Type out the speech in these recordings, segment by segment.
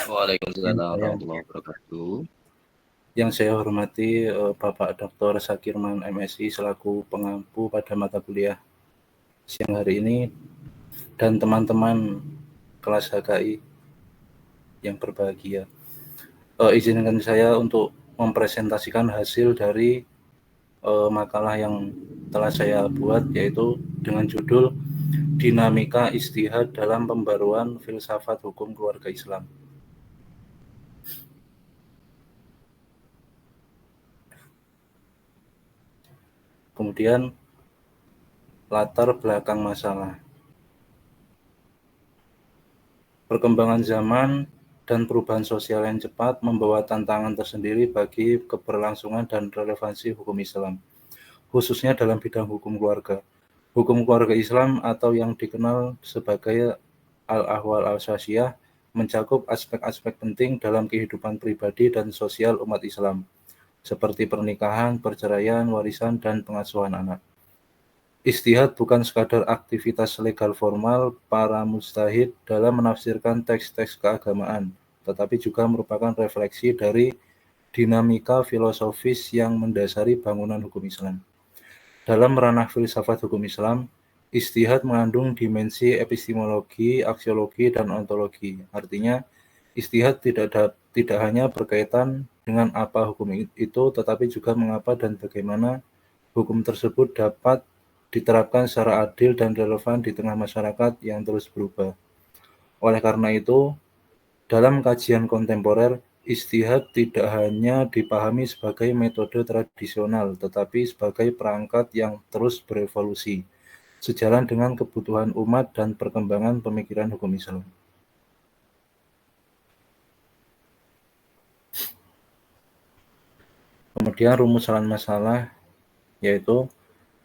Waalaikumsalam Ya, warahmatullahi wabarakatuh. yang saya hormati Bapak Dr. Zakirman MSI selaku pengampu pada mata kuliah siang hari ini dan teman-teman kelas HKI yang berbahagia. Izinkan saya untuk mempresentasikan hasil dari makalah yang telah saya buat, yaitu dengan judul Dinamika Ijtihad dalam Pembaruan Filsafat Hukum Keluarga Islam. Kemudian latar belakang masalah. Perkembangan zaman dan perubahan sosial yang cepat membawa tantangan tersendiri bagi keberlangsungan dan relevansi hukum Islam, khususnya dalam bidang hukum keluarga. Hukum keluarga Islam atau yang dikenal sebagai Al-Ahwal Al-Syasiyah mencakup aspek-aspek penting dalam kehidupan pribadi dan sosial umat Islam, seperti pernikahan, perceraian, warisan, dan pengasuhan anak. Ijtihad bukan sekadar aktivitas legal formal para mujtahid dalam menafsirkan teks-teks keagamaan, tetapi juga merupakan refleksi dari dinamika filosofis yang mendasari bangunan hukum Islam. Dalam ranah filsafat hukum Islam, ijtihad mengandung dimensi epistemologi, aksiologi, dan ontologi. Artinya, ijtihad tidak hanya berkaitan dengan apa hukum itu, tetapi juga mengapa dan bagaimana hukum tersebut dapat diterapkan secara adil dan relevan di tengah masyarakat yang terus berubah. Oleh karena itu, dalam kajian kontemporer, ijtihad tidak hanya dipahami sebagai metode tradisional, tetapi sebagai perangkat yang terus berevolusi, sejalan dengan kebutuhan umat dan perkembangan pemikiran hukum Islam. Kemudian rumusan masalah, yaitu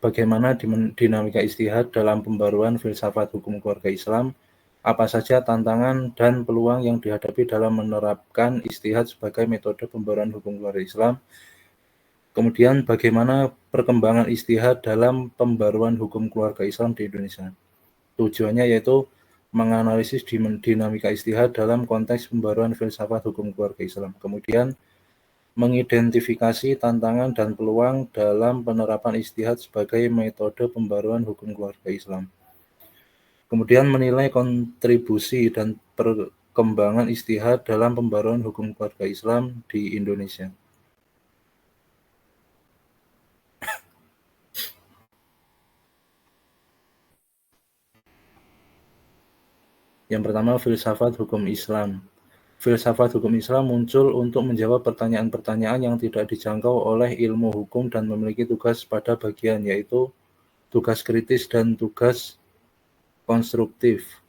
bagaimana dinamika ijtihad dalam pembaruan filsafat hukum keluarga Islam, apa saja tantangan dan peluang yang dihadapi dalam menerapkan ijtihad sebagai metode pembaruan hukum keluarga Islam, kemudian bagaimana perkembangan ijtihad dalam pembaruan hukum keluarga Islam di Indonesia. Tujuannya yaitu menganalisis dinamika ijtihad dalam konteks pembaruan filsafat hukum keluarga Islam. Kemudian mengidentifikasi tantangan dan peluang dalam penerapan ijtihad sebagai metode pembaruan hukum keluarga Islam. Kemudian menilai kontribusi dan perkembangan ijtihad dalam pembaruan hukum keluarga Islam di Indonesia. Yang pertama, filsafat hukum Islam. Filsafat hukum Islam muncul untuk menjawab pertanyaan-pertanyaan yang tidak dijangkau oleh ilmu hukum dan memiliki tugas pada bagian, yaitu tugas kritis dan tugas konstruktif.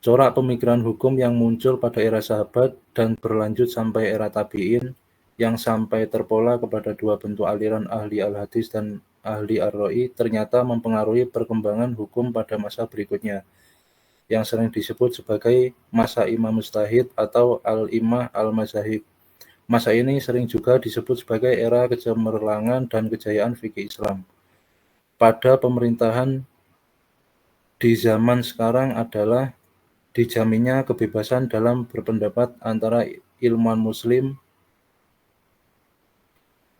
Corak pemikiran hukum yang muncul pada era sahabat dan berlanjut sampai era tabi'in, yang sampai terpola kepada dua bentuk aliran ahli al-hadis dan ahli ar-ra'i, ternyata mempengaruhi perkembangan hukum pada masa berikutnya, yang sering disebut sebagai masa imam mujtahid atau al-imah al-mazahib. Masa ini sering juga disebut sebagai era kecemerlangan dan kejayaan fikih Islam. Pada pemerintahan di zaman sekarang adalah dijaminnya kebebasan dalam berpendapat antara ilmuwan muslim,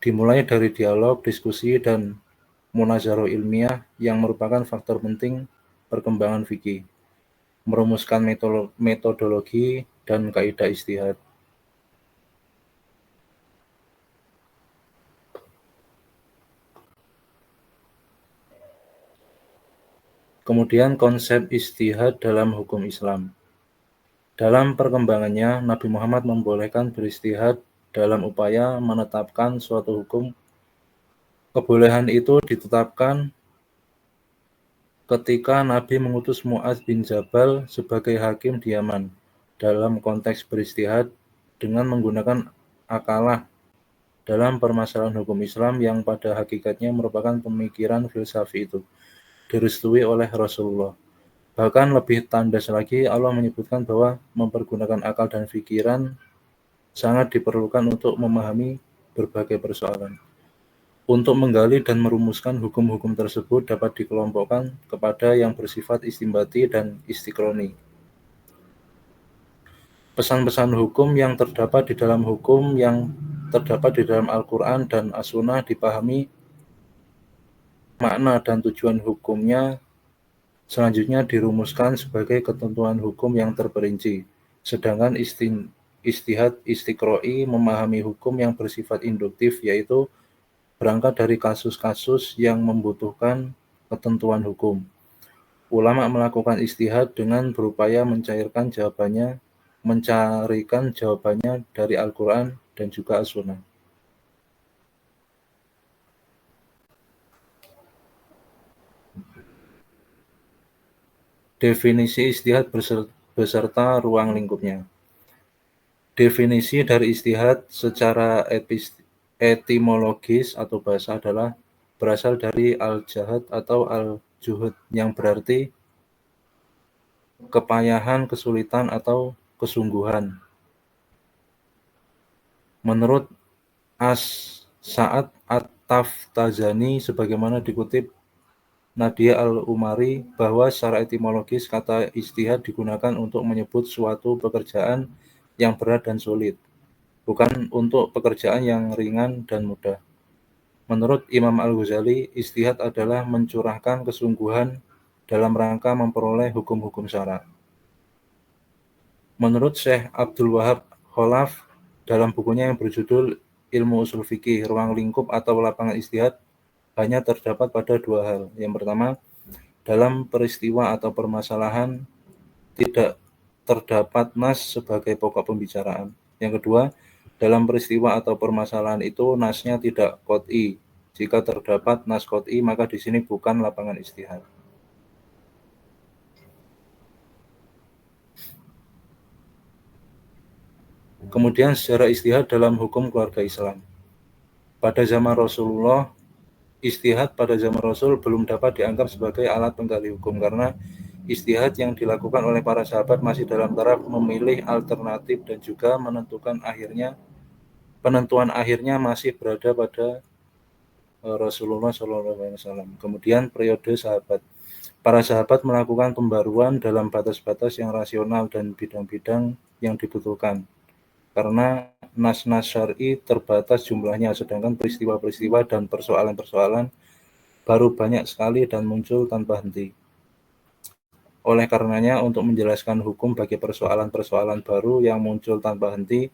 dimulai dari dialog, diskusi, dan munazarah ilmiah yang merupakan faktor penting perkembangan fikih, merumuskan metodologi dan kaidah ijtihad. Kemudian konsep ijtihad dalam hukum Islam. Dalam perkembangannya, Nabi Muhammad membolehkan berijtihad dalam upaya menetapkan suatu hukum. Kebolehan itu ditetapkan ketika Nabi mengutus Mu'adz bin Jabal sebagai hakim di Yaman dalam konteks berijtihad dengan menggunakan akalah dalam permasalahan hukum Islam yang pada hakikatnya merupakan pemikiran filsafi itu, direstui oleh Rasulullah. Bahkan lebih tandas lagi, Allah menyebutkan bahwa mempergunakan akal dan pikiran sangat diperlukan untuk memahami berbagai persoalan. Untuk menggali dan merumuskan hukum-hukum tersebut dapat dikelompokkan kepada yang bersifat istinbati dan istiqroni. Pesan-pesan hukum yang terdapat di dalam Al-Quran dan As-Sunnah dipahami makna dan tujuan hukumnya, selanjutnya dirumuskan sebagai ketentuan hukum yang terperinci. Sedangkan istihad istiqro'i memahami hukum yang bersifat induktif, yaitu berangkat dari kasus-kasus yang membutuhkan ketentuan hukum. Ulama melakukan istihad dengan berupaya mencarikan jawabannya dari Al-Quran dan juga As-Sunnah. Definisi istihad beserta ruang lingkupnya. Definisi dari istihad secara etimologis atau bahasa adalah berasal dari al-jahad atau al-juhud, yang berarti kepayahan, kesulitan, atau kesungguhan. Menurut As-Sa'ad At-Taftazani, sebagaimana dikutip Nadia Al-Umari, bahwa secara etimologis kata istihad digunakan untuk menyebut suatu pekerjaan yang berat dan sulit, bukan untuk pekerjaan yang ringan dan mudah. Menurut Imam Al-Ghazali, istihad adalah mencurahkan kesungguhan dalam rangka memperoleh hukum-hukum syara. Menurut Syekh Abdul Wahab Kholaf, dalam bukunya yang berjudul Ilmu Usul Fikih, ruang lingkup atau lapangan istihad hanya terdapat pada dua hal. Yang pertama, dalam peristiwa atau permasalahan tidak terdapat nas sebagai pokok pembicaraan. Yang kedua, dalam peristiwa atau permasalahan itu nasnya tidak qot'i. Jika terdapat nas qot'i, maka di sini bukan lapangan istihad. Kemudian sejarah istihad dalam hukum keluarga Islam. Pada zaman Rasulullah, istihad pada zaman Rasul belum dapat dianggap sebagai alat penggali hukum, karena istihad yang dilakukan oleh para sahabat masih dalam taraf memilih alternatif dan juga penentuan akhirnya masih berada pada Rasulullah SAW. Kemudian periode sahabat. Para sahabat melakukan pembaruan dalam batas-batas yang rasional dan bidang-bidang yang dibutuhkan, karena nas-nas syar'i terbatas jumlahnya, sedangkan peristiwa-peristiwa dan persoalan-persoalan baru banyak sekali dan muncul tanpa henti. Oleh karenanya, untuk menjelaskan hukum bagi persoalan-persoalan baru yang muncul tanpa henti,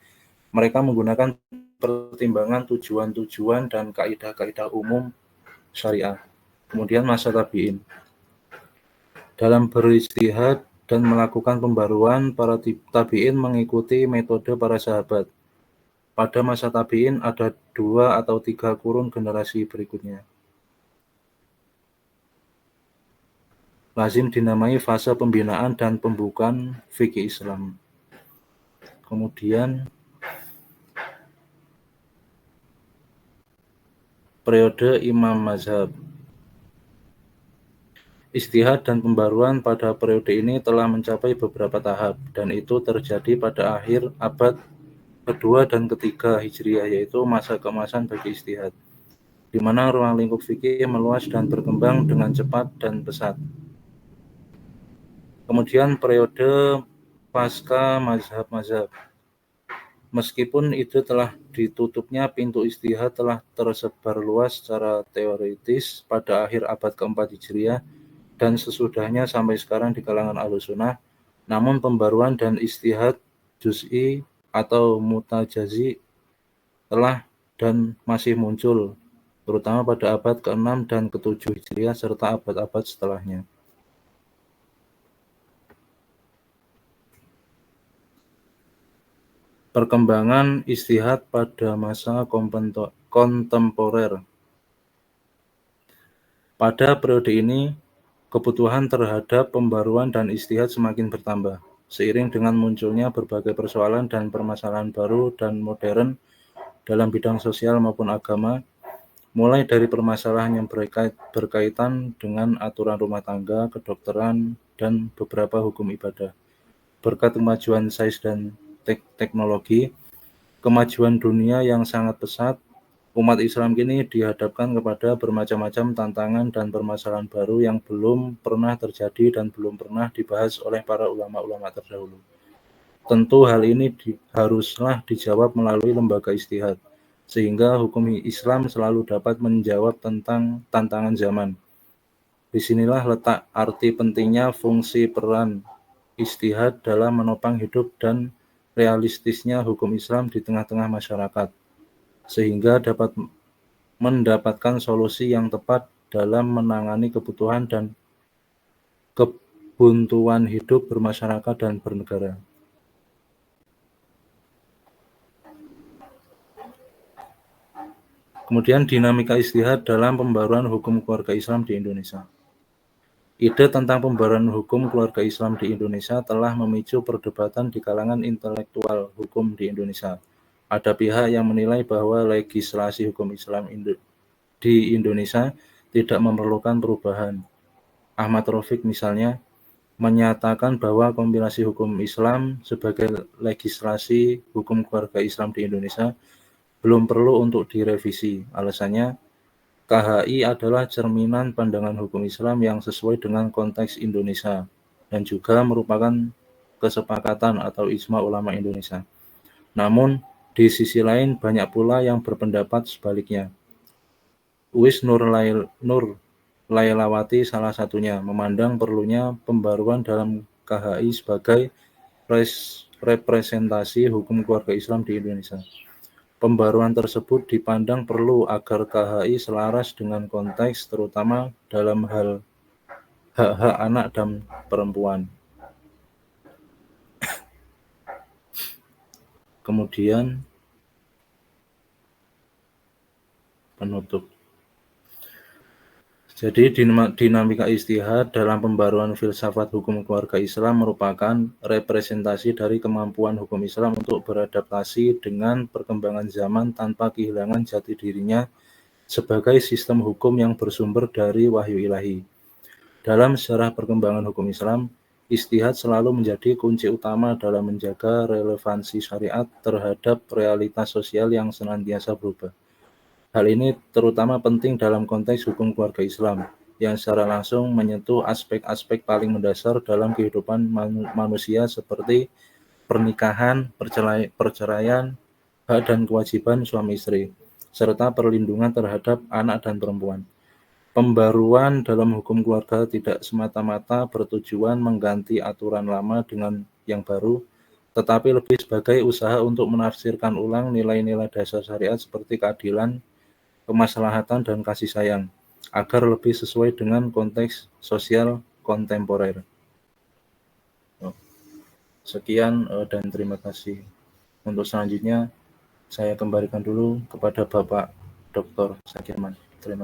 mereka menggunakan pertimbangan tujuan-tujuan dan kaidah-kaidah umum syariah. Kemudian masa tabi'in. Dalam beristihad dan melakukan pembaruan, para tabi'in mengikuti metode para sahabat. Pada masa tabi'in ada 2 atau 3 kurun generasi berikutnya. Lazim dinamai fase pembinaan dan pembukaan fikih Islam. Kemudian periode Imam Mazhab. Istihad dan pembaruan pada periode ini telah mencapai beberapa tahap, dan itu terjadi pada akhir abad kedua dan ketiga Hijriah, yaitu masa keemasan bagi istihad, di mana ruang lingkup fikih meluas dan berkembang dengan cepat dan pesat. Kemudian periode pasca mazhab-mazhab. Meskipun ide telah ditutupnya pintu istihad telah tersebar luas secara teoritis pada akhir abad keempat Hijriah dan sesudahnya sampai sekarang di kalangan Ahlussunnah, namun pembaruan dan istihad juz'i atau mutajazi telah dan masih muncul, terutama pada abad ke-6 dan ke-7 Hijriah serta abad-abad setelahnya. Perkembangan istihad pada masa kontemporer. Pada periode ini, kebutuhan terhadap pembaruan dan istihad semakin bertambah, seiring dengan munculnya berbagai persoalan dan permasalahan baru dan modern dalam bidang sosial maupun agama, mulai dari permasalahan yang berkaitan dengan aturan rumah tangga, kedokteran, dan beberapa hukum ibadah. Berkat kemajuan sains dan teknologi, kemajuan dunia yang sangat pesat, umat Islam kini dihadapkan kepada bermacam-macam tantangan dan permasalahan baru yang belum pernah terjadi dan belum pernah dibahas oleh para ulama-ulama terdahulu. Tentu hal ini haruslah dijawab melalui lembaga ijtihad, sehingga hukum Islam selalu dapat menjawab tentang tantangan zaman. Disinilah letak arti pentingnya fungsi peran ijtihad dalam menopang hidup dan realistisnya hukum Islam di tengah-tengah masyarakat, sehingga dapat mendapatkan solusi yang tepat dalam menangani kebutuhan dan kebuntuan hidup bermasyarakat dan bernegara. Kemudian dinamika ijtihad dalam pembaruan hukum keluarga Islam di Indonesia. Ide tentang pembaruan hukum keluarga Islam di Indonesia telah memicu perdebatan di kalangan intelektual hukum di Indonesia. Ada pihak yang menilai bahwa legislasi hukum Islam di Indonesia tidak memerlukan perubahan. Ahmad Rafiq misalnya menyatakan bahwa kompilasi hukum Islam sebagai legislasi hukum keluarga Islam di Indonesia belum perlu untuk direvisi. Alasannya, KHI adalah cerminan pandangan hukum Islam yang sesuai dengan konteks Indonesia dan juga merupakan kesepakatan atau ijma ulama Indonesia. Namun, di sisi lain banyak pula yang berpendapat sebaliknya. Uwais Nurlailawati salah satunya memandang perlunya pembaruan dalam KHI sebagai representasi hukum keluarga Islam di Indonesia. Pembaruan tersebut dipandang perlu agar KHI selaras dengan konteks terutama dalam hal hak-hak anak dan perempuan. Kemudian penutup. Jadi dinamika ijtihad dalam pembaruan filsafat hukum keluarga Islam merupakan representasi dari kemampuan hukum Islam untuk beradaptasi dengan perkembangan zaman tanpa kehilangan jati dirinya sebagai sistem hukum yang bersumber dari wahyu ilahi. Dalam sejarah perkembangan hukum Islam, ijtihad selalu menjadi kunci utama dalam menjaga relevansi syariat terhadap realitas sosial yang senantiasa berubah. Hal ini terutama penting dalam konteks hukum keluarga Islam, yang secara langsung menyentuh aspek-aspek paling mendasar dalam kehidupan manusia seperti pernikahan, perceraian, hak dan kewajiban suami istri, serta perlindungan terhadap anak dan perempuan. Pembaruan dalam hukum keluarga tidak semata-mata bertujuan mengganti aturan lama dengan yang baru, tetapi lebih sebagai usaha untuk menafsirkan ulang nilai-nilai dasar syariat seperti keadilan, kemaslahatan, dan kasih sayang, agar lebih sesuai dengan konteks sosial kontemporer. Sekian dan terima kasih. Untuk selanjutnya, saya kembalikan dulu kepada Bapak Dr. Zakirman.